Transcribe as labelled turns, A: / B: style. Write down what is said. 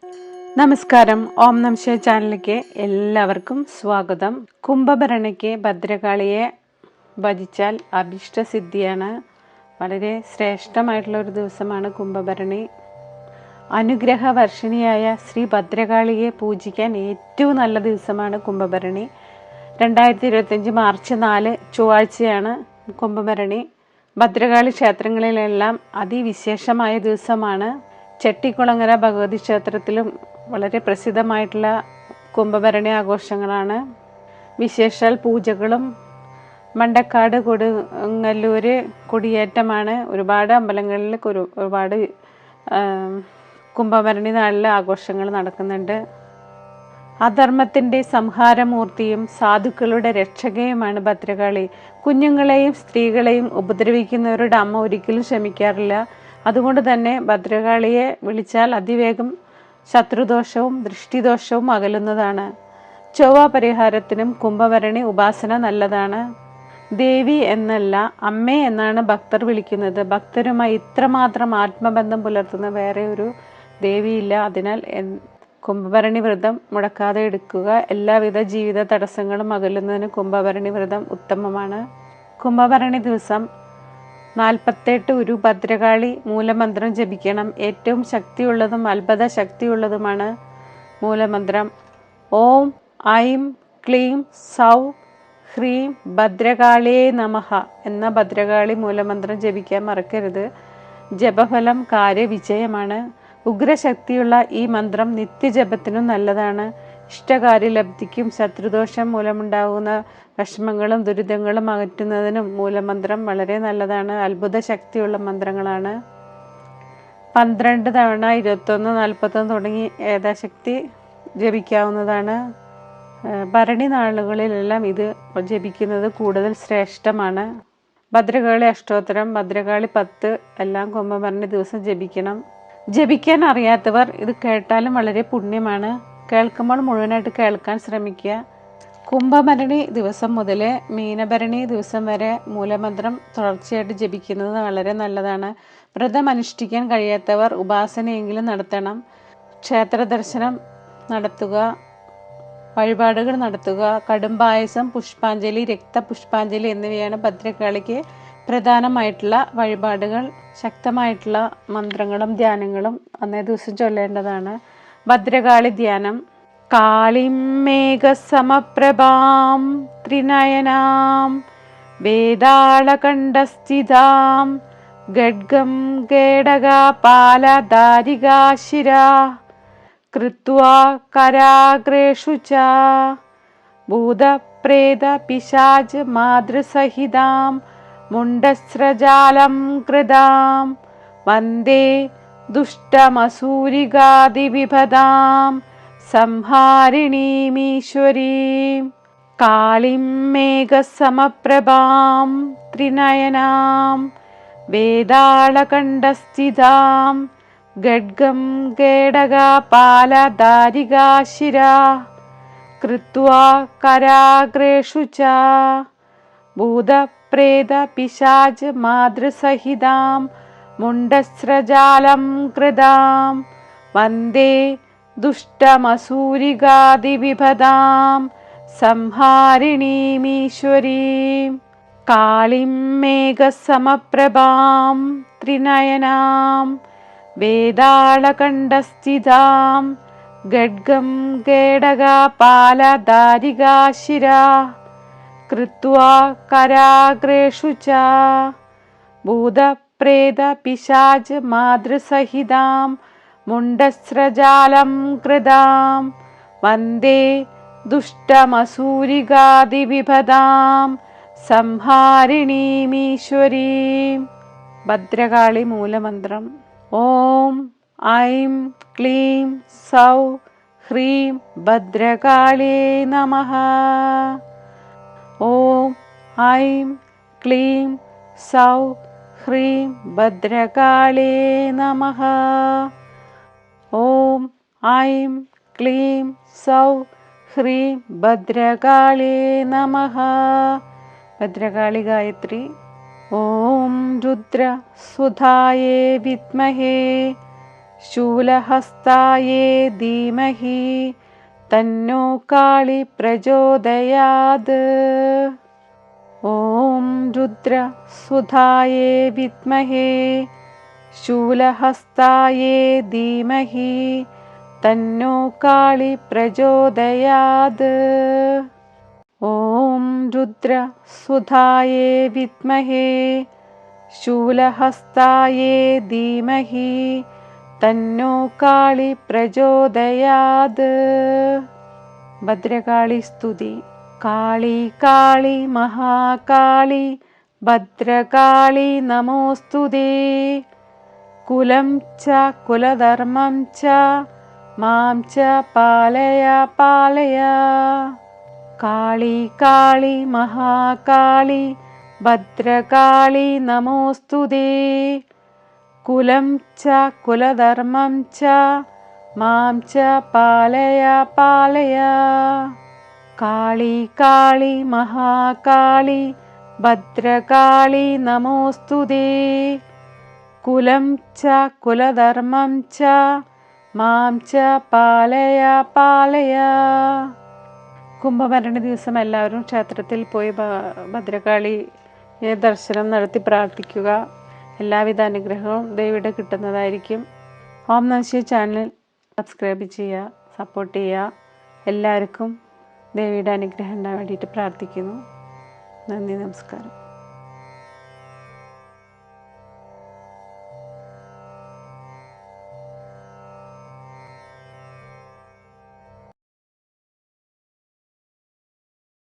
A: നമസ്കാരം. ഓം നമഃ ചാനലിലേക്ക് എല്ലാവർക്കും സ്വാഗതം. കുംഭഭരണിക്ക് ഭദ്രകാളിയെ ഭജിച്ചാൽ അഭിഷ്ടസിദ്ധിയാണ്. വളരെ ശ്രേഷ്ഠമായിട്ടുള്ള ഒരു ദിവസമാണ് കുംഭഭരണി. അനുഗ്രഹ വർഷിണിയായ ശ്രീ ഭദ്രകാളിയെ പൂജിക്കാൻ ഏറ്റവും നല്ല ദിവസമാണ് കുംഭഭരണി. 2025 മാർച്ച് 4 ചൊവ്വാഴ്ചയാണ് കുംഭഭരണി. ഭദ്രകാളി ക്ഷേത്രങ്ങളിലെല്ലാം അതിവിശേഷമായ ദിവസമാണ്. ചെട്ടിക്കുളങ്ങര ഭഗവതി ക്ഷേത്രത്തിലും വളരെ പ്രസിദ്ധമായിട്ടുള്ള കുംഭഭരണി ആഘോഷങ്ങളാണ്. വിശേഷാൽ പൂജകളും മണ്ടക്കാട് കൊടുങ്ങല്ലൂര് കൊടിയേറ്റമാണ്. ഒരുപാട് അമ്പലങ്ങളിൽ ഒരുപാട് കുംഭഭരണി നാളിൽ ആഘോഷങ്ങൾ നടക്കുന്നുണ്ട്. അധർമ്മത്തിൻ്റെ സംഹാരമൂർത്തിയും സാധുക്കളുടെ രക്ഷകയുമാണ് ഭദ്രകാളി. കുഞ്ഞുങ്ങളെയും സ്ത്രീകളെയും ഉപദ്രവിക്കുന്നവരുടെ അമ്മ ഒരിക്കലും ക്ഷമിക്കാറില്ല. അതുകൊണ്ട് തന്നെ ഭദ്രകാളിയെ വിളിച്ചാൽ അതിവേഗം ശത്രുദോഷവും ദൃഷ്ടിദോഷവും അകലുന്നതാണ്. ചൊവ്വ പരിഹാരത്തിനും കുംഭഭരണി ഉപാസന നല്ലതാണ്. ദേവി എന്നല്ല, അമ്മേ എന്നാണ് ഭക്തർ വിളിക്കുന്നത്. ഭക്തരുമായി ഇത്രമാത്രം ആത്മബന്ധം പുലർത്തുന്ന വേറെ ഒരു ദേവിയില്ല. അതിനാൽ കുംഭഭരണി വ്രതം മുടക്കാതെ എടുക്കുക. എല്ലാവിധ ജീവിത തടസ്സങ്ങളും അകലുന്നതിന് കുംഭഭരണി വ്രതം ഉത്തമമാണ്. കുംഭഭരണി ദിവസം 48 ഉരു ഭദ്രകാളി മൂലമന്ത്രം ജപിക്കണം. ഏറ്റവും ശക്തിയുള്ളതും അത്ഭുത ശക്തിയുള്ളതുമാണ് മൂലമന്ത്രം. ഓം ഐം ക്ലീം സൗ ഹ്രീം ഭദ്രകാളിയേ നമഃ എന്ന ഭദ്രകാളി മൂലമന്ത്രം ജപിക്കാൻ മറക്കരുത്. ജപഫലം കാര്യവിജയമാണ്. ഉഗ്രശക്തിയുള്ള ഈ മന്ത്രം നിത്യജപത്തിനും നല്ലതാണ്. ഇഷ്ടകാര്യലബ്ധിക്കും ശത്രുദോഷം മൂലമുണ്ടാകുന്ന വിഷമങ്ങളും ദുരിതങ്ങളും അകറ്റുന്നതിനും മൂലമന്ത്രം വളരെ നല്ലതാണ്. അത്ഭുത ശക്തിയുള്ള മന്ത്രങ്ങളാണ്. 12 തവണ 21, 41 തുടങ്ങി യഥാശക്തി ജപിക്കാവുന്നതാണ്. ഭരണി നാളുകളിലെല്ലാം ഇത് ജപിക്കുന്നത് കൂടുതൽ ശ്രേഷ്ഠമാണ്. ഭദ്രകാളി അഷ്ടോത്തരം, ഭദ്രകാളി 10 എല്ലാം കുംഭഭരണി ദിവസം ജപിക്കണം. ജപിക്കാൻ അറിയാത്തവർ ഇത് കേട്ടാലും വളരെ പുണ്യമാണ്. കേൾക്കുമ്പോൾ മുഴുവനായിട്ട് കേൾക്കാൻ ശ്രമിക്കുക. കുംഭഭരണി ദിവസം മുതൽ മീനഭരണി ദിവസം വരെ മൂലമന്ത്രം തുടർച്ചയായിട്ട് ജപിക്കുന്നത് വളരെ നല്ലതാണ്. വ്രതം അനുഷ്ഠിക്കാൻ കഴിയാത്തവർ ഉപാസനയെങ്കിലും നടത്തണം. ക്ഷേത്ര ദർശനം നടത്തുക, വഴിപാടുകൾ നടത്തുക. കടുംപായസം, പുഷ്പാഞ്ജലി, രക്തപുഷ്പാഞ്ജലി എന്നിവയാണ് ഭദ്രകാളിക്ക് പ്രധാനമായിട്ടുള്ള വഴിപാടുകൾ. ശക്തമായിട്ടുള്ള മന്ത്രങ്ങളും ധ്യാനങ്ങളും അന്നേ ദിവസം ചൊല്ലേണ്ടതാണ്. ഭദ്രകാളി ധ്യാനം. കാളിം മേഘസമപ്രഭാം ത്രിനയനാം വേതാളകണ്ഠസ്ഥിതാം ഖഡ്ഗം കേടകപാലധാരികാശിരാ കൃത്വാ കരാഗ്രേഷു ച ഭൂതപ്രേത പിശാച മാതൃസഹിതാം മുണ്ഡസ്രജാലം കൃതാം വന്ദേ ദുഷ്ടമസൂരികാദിവിഭദാം സംഹാരിണീമീശ്വരീം. കാളിം മേഘസമപ്രഭാം ത്രിനയനാം വേതാളകണ്ഠസ്ഥിതാം ഖഡ്ഗം കേടകപാലധാരികാശിരാ കൃത്വാ കരാഗ്രേഷു ച ഭൂതപ്രേത പിശാച മാതൃസഹിതാം മുണ്ഡസ്രജാലം കൃതാം വന്ദേ ദുഷ്ടമസൂരികാദിവിഭദാം സംഹാരിണീമീശ്വരീം. കാളിം മേഘസമപ്രഭാം ത്രിനയനാം വേതാളകണ്ഠസ്ഥിതാം ഖഡ്ഗം കേടകപാലധാരികാശിരാ കൃത്വാ കരാഗ്രേഷു ച ഭൂതപ്രേത പിശാച മാതൃസഹിതാം മുണ്ഡസ്രജാലം കൃതാം വന്ദേ ദുഷ്ടമസൂരികാദിവിഭദാം സംഹാരിണീമീശ്വരീം. ഭദ്രകാളി മൂലമന്ത്രം. ഓം ഐം ക്ലീം സൗ ഹ്രീം ഭദ്രകാളിയേ നമഃ. ഓം ഐം ക്ലീം സൗ ഹ്രീം ഭദ്രകാളിയേ നമഃ. ഓം ഐം ക്ലീം സൗ ഹ്രീം ഭദ്രകാളിയേ നമഃ. ഭദ്രകാളി ഗായത്രി. ഓം രുദ്ര സുധായേ വിദ്മഹേ ശൂലഹസ്തായേ ധീമഹി തന്നോ കാളി പ്രചോദയാത്. ഓം രുദ്രസുധായേ വിദ്മഹേ ശൂലഹസ്തായേ ധീമഹി തന്നോ കാളി പ്രചോദയാത്. ഓം രുദ്രസുധായേ വിദ്മഹേ ശൂലഹസ്തായേ ധീമഹി തന്നോ കാളി പ്രചോദയാത്. ഭദ്രകാളി സ്തുതി. കാളി കാളി മഹാകാളി ഭദ്രകാളി നമോസ്തുതേ. കുലം ച കുലധർമ്മം ച മാം ച പാലയ പാലയ. കാളി കാളി മഹാകാളി ഭദ്രകാളി നമോസ്തുതേ. കുലം ച കുലധർമ്മം ച മാം ച പാലയ പാലയ. കാളി കാളി മഹാകാളി ഭദ്രകാളി നമോസ്തുതേ. കുലം ച കുലധർമ്മം ച മാം ച പാലയ പാലയ. കുംഭഭരണി ദിവസം എല്ലാവരും ക്ഷേത്രത്തിൽ പോയി ഭദ്രകാളിയെ ദർശനം നടത്തി പ്രാർത്ഥിക്കുക. എല്ലാവിധ അനുഗ്രഹവും ദേവിയുടെ കിട്ടുന്നതായിരിക്കും. ഓം നമഃ ശിവായ ചാനൽ സബ്സ്ക്രൈബ് ചെയ്യുക, സപ്പോർട്ട് ചെയ്യുക. എല്ലാവർക്കും ദേവിയുടെ അനുഗ്രഹം ഉണ്ടാകാൻ വേണ്ടിയിട്ട് പ്രാർത്ഥിക്കുന്നു. നന്ദി, നമസ്കാരം.